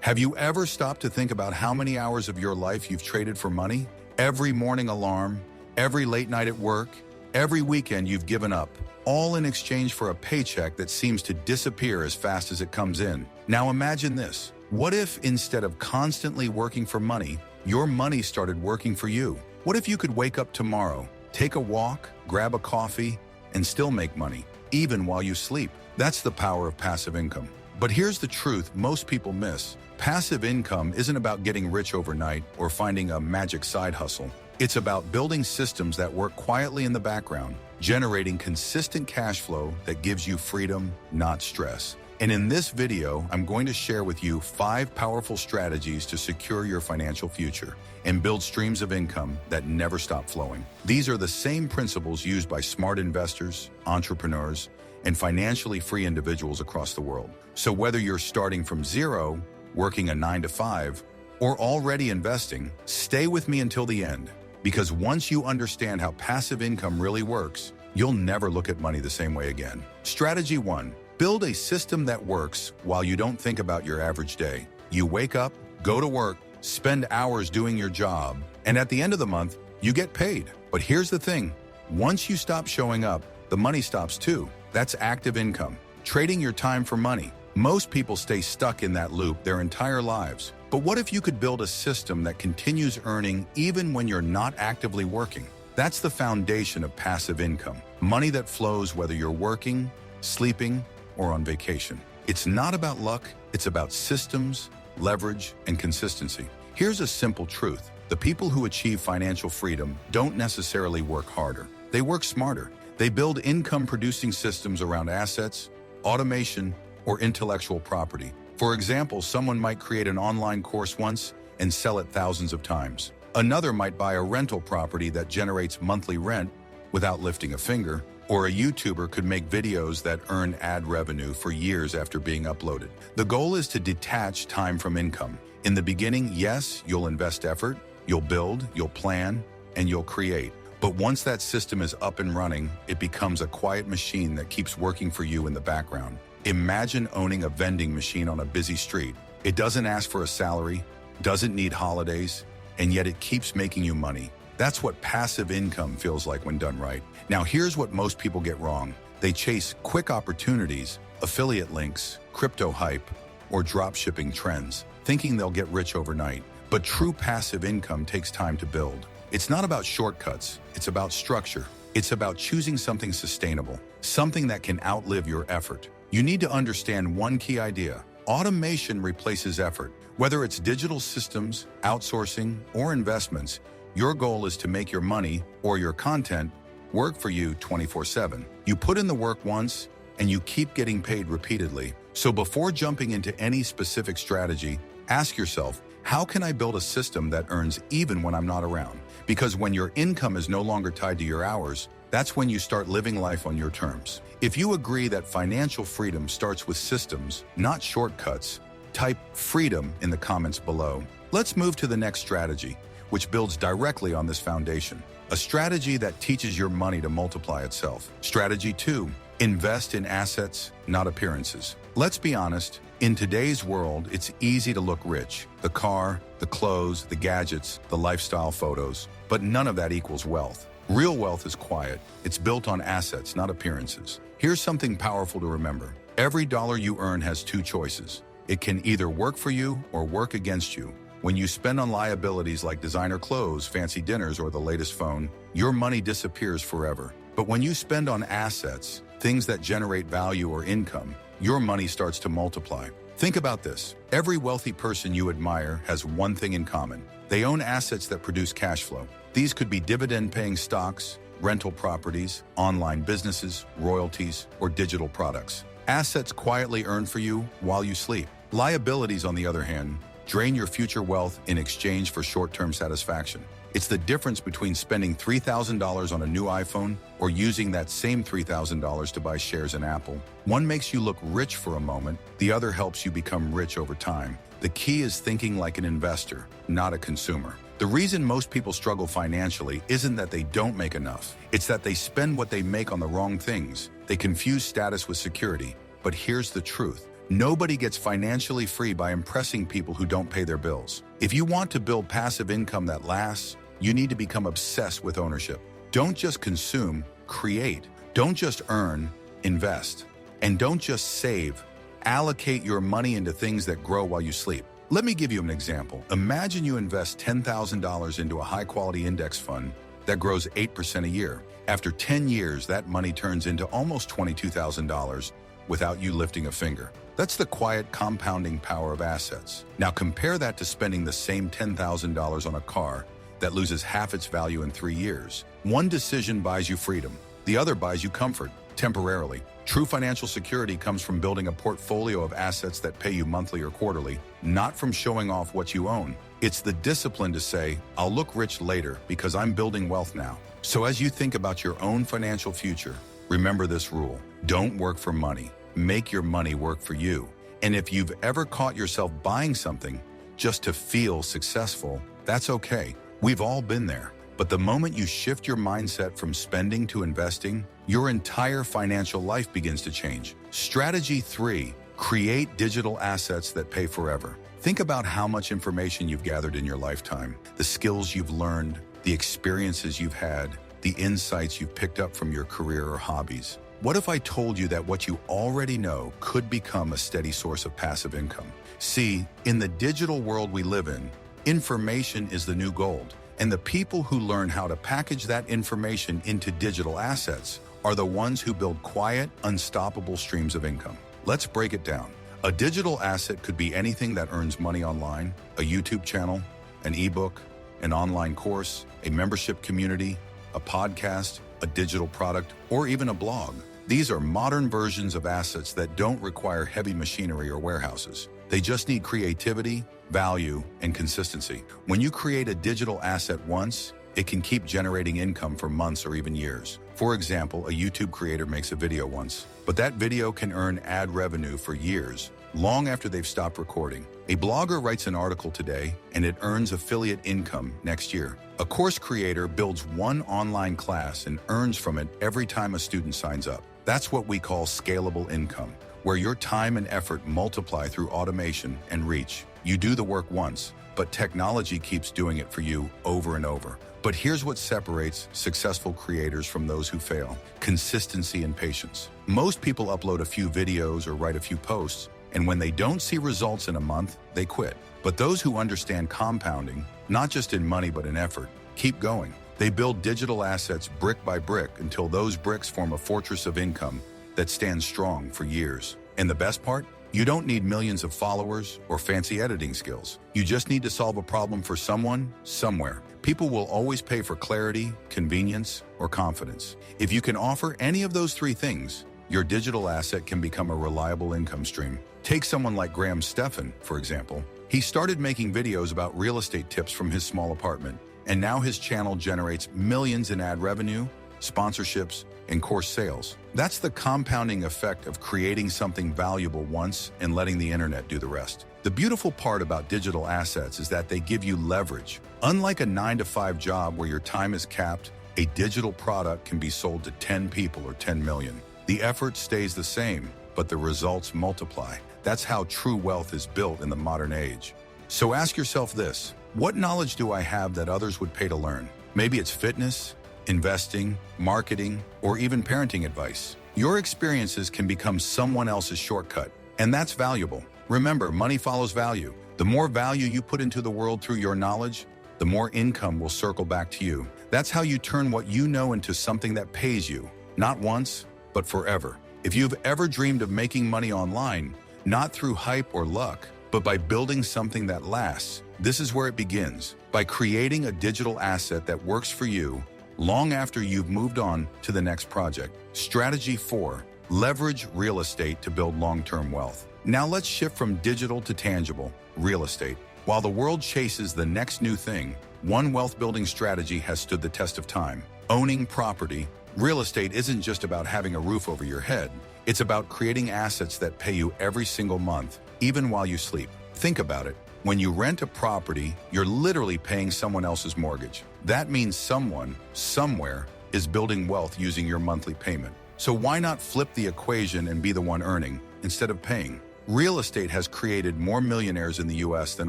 Have you ever stopped to think about how many hours of your life you've traded for money? Every morning alarm, every late night at work, every weekend you've given up, all in exchange for a paycheck that seems to disappear as fast as it comes in. Now imagine this. What if instead of constantly working for money, your money started working for you? What if you could wake up tomorrow, take a walk, grab a coffee, and still make money, even while you sleep? That's the power of passive income. But here's the truth most people miss. Passive income isn't about getting rich overnight or finding a magic side hustle. It's about building systems that work quietly in the background, generating consistent cash flow that gives you freedom, not stress. And in this video, I'm going to share with you 5 powerful strategies to secure your financial future and build streams of income that never stop flowing. These are the same principles used by smart investors, entrepreneurs, and financially free individuals across the world. So whether you're starting from zero, working a 9-to-5, or already investing, stay with me until the end. Because once you understand how passive income really works, you'll never look at money the same way again. Strategy 1. Build a system that works while you don't think about your average day. You wake up, go to work, spend hours doing your job, and at the end of the month, you get paid. But here's the thing. Once you stop showing up, the money stops too. That's active income. Trading your time for money. Most people stay stuck in that loop their entire lives. But what if you could build a system that continues earning even when you're not actively working? That's the foundation of passive income. Money that flows whether you're working, sleeping, or on vacation. It's not about luck, it's about systems, leverage, and consistency. Here's a simple truth. The people who achieve financial freedom don't necessarily work harder. They work smarter. They build income-producing systems around assets, automation, or intellectual property. For example, someone might create an online course once and sell it thousands of times. Another might buy a rental property that generates monthly rent without lifting a finger, or a YouTuber could make videos that earn ad revenue for years after being uploaded. The goal is to detach time from income. In the beginning, yes, you'll invest effort, you'll build, you'll plan, and you'll create. But once that system is up and running, it becomes a quiet machine that keeps working for you in the background. Imagine owning a vending machine on a busy street. It doesn't ask for a salary, doesn't need holidays, and yet it keeps making you money. That's what passive income feels like when done right. Now here's what most people get wrong. They chase quick opportunities, affiliate links, crypto hype, or drop shipping trends, thinking they'll get rich overnight. But true passive income takes time to build. It's not about shortcuts, it's about structure. It's about choosing something sustainable, something that can outlive your effort. You need to understand one key idea. Automation replaces effort. Whether it's digital systems, outsourcing, or investments, your goal is to make your money or your content work for you 24/7. You put in the work once, and you keep getting paid repeatedly. So before jumping into any specific strategy, ask yourself, how can I build a system that earns even when I'm not around? Because when your income is no longer tied to your hours, that's when you start living life on your terms. If you agree that financial freedom starts with systems, not shortcuts, type freedom in the comments below. Let's move to the next strategy, which builds directly on this foundation. A strategy that teaches your money to multiply itself. Strategy 2, invest in assets, not appearances. Let's be honest, in today's world, it's easy to look rich. The car, the clothes, the gadgets, the lifestyle photos, but none of that equals wealth. Real wealth is quiet. It's built on assets, not appearances. Here's something powerful to remember. Every dollar you earn has 2 choices. It can either work for you or work against you. When you spend on liabilities like designer clothes, fancy dinners, or the latest phone, your money disappears forever. But when you spend on assets, things that generate value or income, your money starts to multiply. Think about this. Every wealthy person you admire has one thing in common. They own assets that produce cash flow. These could be dividend-paying stocks, rental properties, online businesses, royalties, or digital products. Assets quietly earn for you while you sleep. Liabilities, on the other hand, drain your future wealth in exchange for short-term satisfaction. It's the difference between spending $3,000 on a new iPhone or using that same $3,000 to buy shares in Apple. One makes you look rich for a moment, the other helps you become rich over time. The key is thinking like an investor, not a consumer. The reason most people struggle financially isn't that they don't make enough. It's that they spend what they make on the wrong things. They confuse status with security. But here's the truth. Nobody gets financially free by impressing people who don't pay their bills. If you want to build passive income that lasts, you need to become obsessed with ownership. Don't just consume, create. Don't just earn, invest. And don't just save. Allocate your money into things that grow while you sleep. Let me give you an example. Imagine you invest $10,000 into a high-quality index fund that grows 8% a year. After 10 years, that money turns into almost $22,000 without you lifting a finger. That's the quiet compounding power of assets. Now compare that to spending the same $10,000 on a car that loses half its value in 3 years. One decision buys you freedom. The other buys you comfort, temporarily. True financial security comes from building a portfolio of assets that pay you monthly or quarterly, not from showing off what you own. It's the discipline to say, I'll look rich later because I'm building wealth now. So as you think about your own financial future, remember this rule. Don't work for money. Make your money work for you. And if you've ever caught yourself buying something just to feel successful, that's okay. We've all been there. But the moment you shift your mindset from spending to investing, your entire financial life begins to change. Strategy 3, create digital assets that pay forever. Think about how much information you've gathered in your lifetime, the skills you've learned, the experiences you've had, the insights you've picked up from your career or hobbies. What if I told you that what you already know could become a steady source of passive income? See, in the digital world we live in, information is the new gold. And the people who learn how to package that information into digital assets are the ones who build quiet, unstoppable streams of income. Let's break it down. A digital asset could be anything that earns money online: a YouTube channel, an ebook, an online course, a membership community, a podcast, a digital product, or even a blog. These are modern versions of assets that don't require heavy machinery or warehouses. They just need creativity, value, and consistency. When you create a digital asset once, it can keep generating income for months or even years. For example, a YouTube creator makes a video once, but that video can earn ad revenue for years, long after they've stopped recording. A blogger writes an article today, and it earns affiliate income next year. A course creator builds one online class and earns from it every time a student signs up. That's what we call scalable income, where your time and effort multiply through automation and reach. You do the work once, but technology keeps doing it for you over and over. But here's what separates successful creators from those who fail: consistency and patience. Most people upload a few videos or write a few posts, and when they don't see results in a month, they quit. But those who understand compounding, not just in money but in effort, keep going. They build digital assets brick by brick until those bricks form a fortress of income that stands strong for years. And the best part? You don't need millions of followers or fancy editing skills. You just need to solve a problem for someone, somewhere. People will always pay for clarity, convenience, or confidence. If you can offer any of those 3 things, your digital asset can become a reliable income stream. Take someone like Graham Stephan, for example. He started making videos about real estate tips from his small apartment, and now his channel generates millions in ad revenue, sponsorships, and course sales. That's the compounding effect of creating something valuable once and letting the internet do the rest. The beautiful part about digital assets is that they give you leverage. Unlike a 9-to-5 job where your time is capped, a digital product can be sold to 10 people or 10 million. The effort stays the same, but the results multiply. That's how true wealth is built in the modern age. So ask yourself this: what knowledge do I have that others would pay to learn? Maybe it's fitness, investing, marketing, or even parenting advice. Your experiences can become someone else's shortcut, and that's valuable. Remember, money follows value. The more value you put into the world through your knowledge, the more income will circle back to you. That's how you turn what you know into something that pays you, not once, but forever. If you've ever dreamed of making money online, not through hype or luck, but by building something that lasts, this is where it begins. By creating a digital asset that works for you long after you've moved on to the next project. Strategy 4, leverage real estate to build long-term wealth. Now let's shift from digital to tangible, real estate. While the world chases the next new thing, one wealth-building strategy has stood the test of time: owning property. Real estate isn't just about having a roof over your head. It's about creating assets that pay you every single month, even while you sleep. Think about it. When you rent a property, you're literally paying someone else's mortgage. That means someone, somewhere, is building wealth using your monthly payment. So why not flip the equation and be the one earning instead of paying? Real estate has created more millionaires in the US than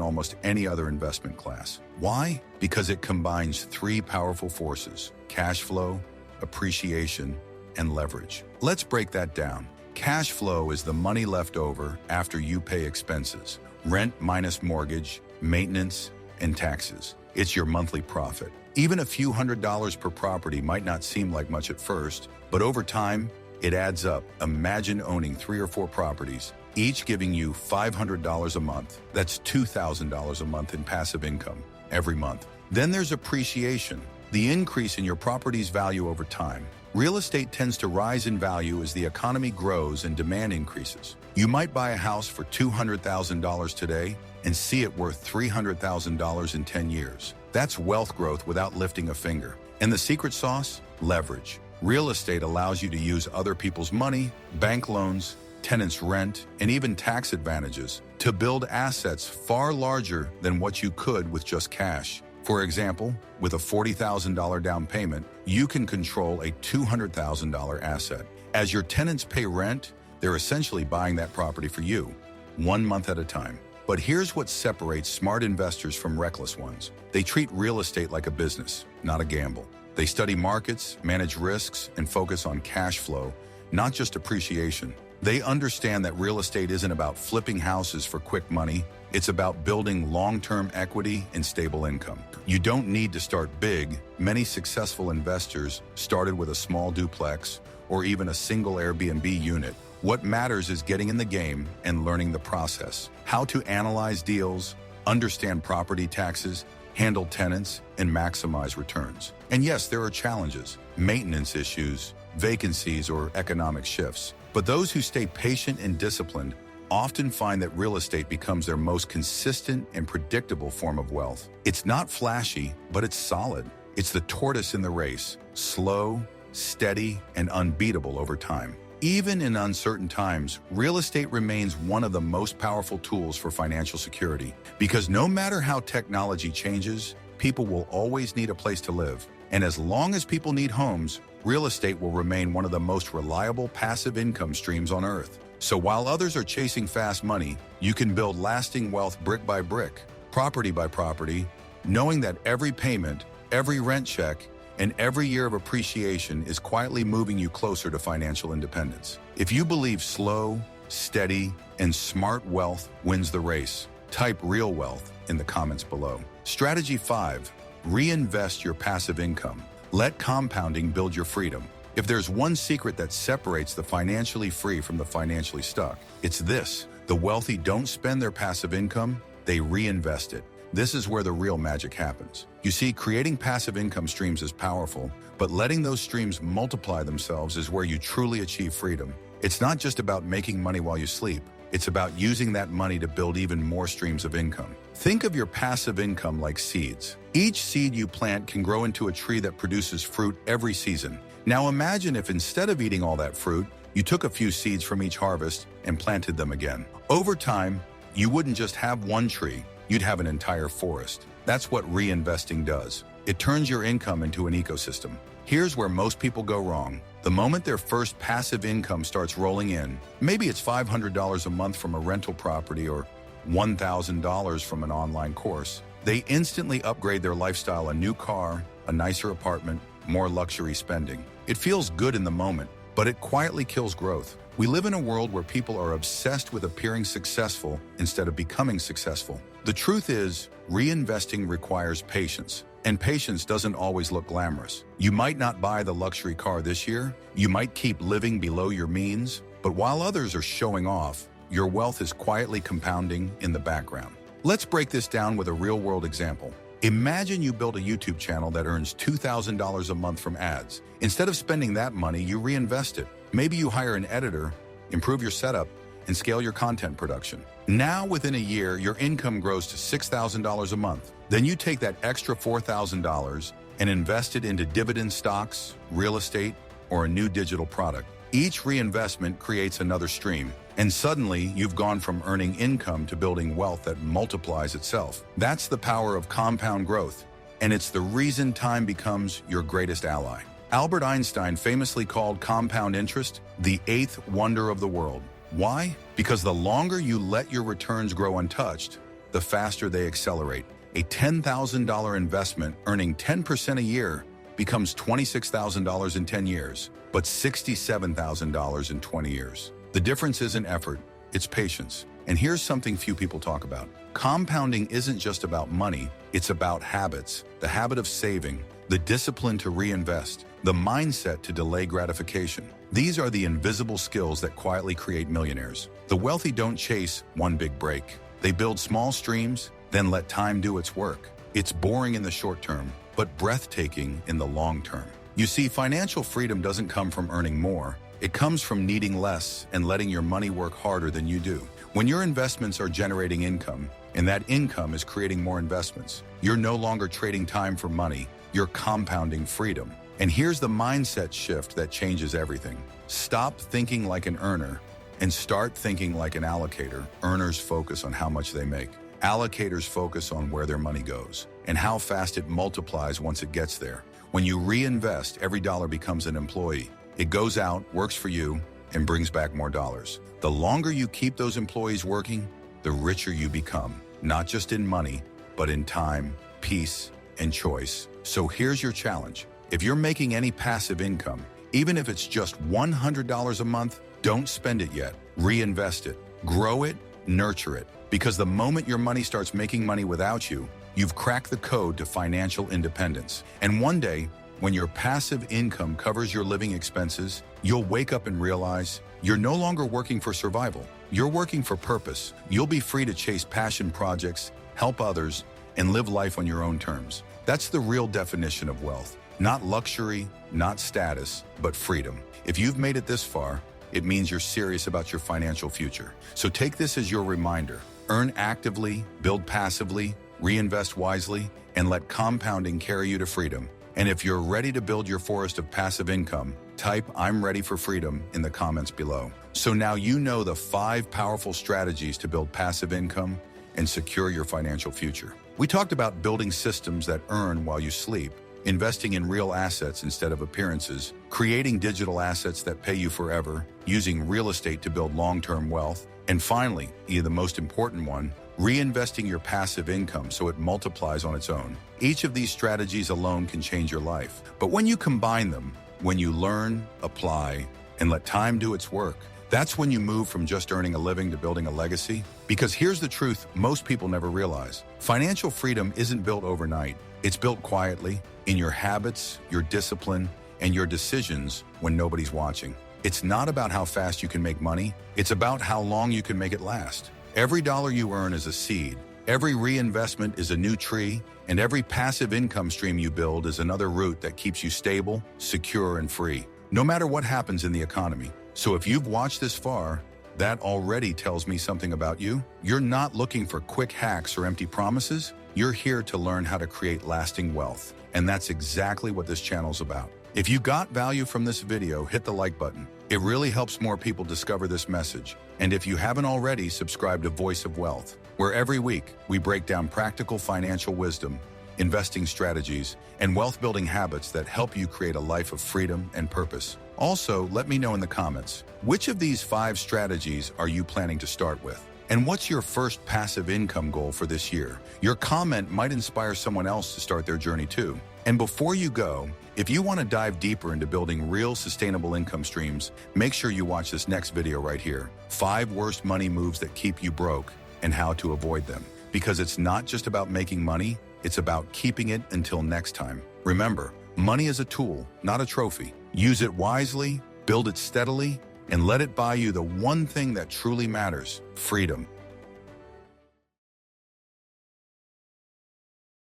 almost any other investment class. Why? Because it combines three powerful forces: cash flow, appreciation, and leverage. Let's break that down. Cash flow is the money left over after you pay expenses: rent minus mortgage, maintenance, and taxes. It's your monthly profit. Even a few $100s per property might not seem like much at first, but over time, it adds up. Imagine owning 3 or 4 properties, each giving you $500 a month. That's $2,000 a month in passive income every month. Then there's appreciation, the increase in your property's value over time. Real estate tends to rise in value as the economy grows and demand increases. You might buy a house for $200,000 today and see it worth $300,000 in 10 years. That's wealth growth without lifting a finger. And the secret sauce? Leverage. Real estate allows you to use other people's money, bank loans, tenants' rent, and even tax advantages to build assets far larger than what you could with just cash. For example, with a $40,000 down payment, you can control a $200,000 asset. As your tenants pay rent, they're essentially buying that property for you, 1 month at a time. But here's what separates smart investors from reckless ones. They treat real estate like a business, not a gamble. They study markets, manage risks, and focus on cash flow, not just appreciation. They understand that real estate isn't about flipping houses for quick money. It's about building long-term equity and stable income. You don't need to start big. Many successful investors started with a small duplex or even a single Airbnb unit. What matters is getting in the game and learning the process: how to analyze deals, understand property taxes, handle tenants, and maximize returns. And yes, there are challenges: maintenance issues, vacancies, or economic shifts. But those who stay patient and disciplined often find that real estate becomes their most consistent and predictable form of wealth. It's not flashy, but it's solid. It's the tortoise in the race: slow, steady, and unbeatable over time. Even in uncertain times, real estate remains one of the most powerful tools for financial security, because no matter how technology changes, people will always need a place to live. And as long as people need homes, real estate will remain one of the most reliable passive income streams on earth. So while others are chasing fast money, you can build lasting wealth brick by brick, property by property, knowing that every payment, every rent check, and every year of appreciation is quietly moving you closer to financial independence. If you believe slow, steady, and smart wealth wins the race, type real wealth in the comments below. Strategy 5, reinvest your passive income. Let compounding build your freedom. If there's one secret that separates the financially free from the financially stuck, it's this: the wealthy don't spend their passive income, they reinvest it. This is where the real magic happens. You see, creating passive income streams is powerful, but letting those streams multiply themselves is where you truly achieve freedom. It's not just about making money while you sleep. It's about using that money to build even more streams of income. Think of your passive income like seeds. Each seed you plant can grow into a tree that produces fruit every season. Now imagine if instead of eating all that fruit, you took a few seeds from each harvest and planted them again. Over time, you wouldn't just have one tree, you'd have an entire forest. That's what reinvesting does. It turns your income into an ecosystem. Here's where most people go wrong. The moment their first passive income starts rolling in, maybe it's $500 a month from a rental property or $1,000 from an online course, they instantly upgrade their lifestyle: a new car, a nicer apartment, more luxury spending. It feels good in the moment, but it quietly kills growth. We live in a world where people are obsessed with appearing successful instead of becoming successful. The truth is, reinvesting requires patience, and patience doesn't always look glamorous. You might not buy the luxury car this year, you might keep living below your means, but while others are showing off, your wealth is quietly compounding in the background. Let's break this down with a real-world example. Imagine you build a YouTube channel that earns $2,000 a month from ads. Instead of spending that money, you reinvest it. Maybe you hire an editor, improve your setup, and scale your content production. Now, within a year, your income grows to $6,000 a month. Then you take that extra $4,000 and invest it into dividend stocks, real estate, or a new digital product. Each reinvestment creates another stream, and suddenly you've gone from earning income to building wealth that multiplies itself. That's the power of compound growth, and it's the reason time becomes your greatest ally. Albert Einstein famously called compound interest the eighth wonder of the world. Why? Because the longer you let your returns grow untouched, the faster they accelerate. A $10,000 investment earning 10% a year becomes $26,000 in 10 years, but $67,000 in 20 years. The difference isn't effort, it's patience. And here's something few people talk about. Compounding isn't just about money, it's about habits. The habit of saving, the discipline to reinvest, the mindset to delay gratification. These are the invisible skills that quietly create millionaires. The wealthy don't chase one big break. They build small streams, then let time do its work. It's boring in the short term, but breathtaking in the long term. You see, financial freedom doesn't come from earning more. It comes from needing less and letting your money work harder than you do. When your investments are generating income, and that income is creating more investments, you're no longer trading time for money, you're compounding freedom. And here's the mindset shift that changes everything. Stop thinking like an earner and start thinking like an allocator. Earners focus on how much they make. Allocators focus on where their money goes and how fast it multiplies once it gets there. When you reinvest, every dollar becomes an employee. It goes out, works for you, and brings back more dollars. The longer you keep those employees working, the richer you become, not just in money, but in time, peace, and choice. So here's your challenge. If you're making any passive income, even if it's just $100 a month, don't spend it yet. Reinvest it, grow it, nurture it. Because the moment your money starts making money without you, you've cracked the code to financial independence. And one day, when your passive income covers your living expenses, you'll wake up and realize you're no longer working for survival. You're working for purpose. You'll be free to chase passion projects, help others, and live life on your own terms. That's the real definition of wealth. Not luxury, not status, but freedom. If you've made it this far, it means you're serious about your financial future. So take this as your reminder. Earn actively, build passively, reinvest wisely, and let compounding carry you to freedom. And if you're ready to build your forest of passive income, type "I'm ready for freedom" in the comments below. So now you know the 5 powerful strategies to build passive income and secure your financial future. We talked about building systems that earn while you sleep, investing in real assets instead of appearances, creating digital assets that pay you forever, using real estate to build long-term wealth, and finally, the most important one, reinvesting your passive income so it multiplies on its own. Each of these strategies alone can change your life. But when you combine them, when you learn, apply, and let time do its work, that's when you move from just earning a living to building a legacy. Because here's the truth most people never realize. Financial freedom isn't built overnight. It's built quietly, in your habits, your discipline, and your decisions when nobody's watching. It's not about how fast you can make money. It's about how long you can make it last. Every dollar you earn is a seed. Every reinvestment is a new tree. And every passive income stream you build is another root that keeps you stable, secure, and free, no matter what happens in the economy. So if you've watched this far, that already tells me something about you. You're not looking for quick hacks or empty promises. You're here to learn how to create lasting wealth. And that's exactly what this channel's about. If you got value from this video, hit the like button. It really helps more people discover this message. And if you haven't already, subscribe to Voice of Wealth, where every week we break down practical financial wisdom, investing strategies, and wealth-building habits that help you create a life of freedom and purpose. Also, let me know in the comments, which of these 5 strategies are you planning to start with? And what's your first passive income goal for this year? Your comment might inspire someone else to start their journey too. And before you go, if you want to dive deeper into building real sustainable income streams, make sure you watch this next video right here. 5 worst money moves that keep you broke and how to avoid them. Because it's not just about making money, it's about keeping it until next time. Remember, money is a tool, not a trophy. Use it wisely, build it steadily, and let it buy you the one thing that truly matters: freedom.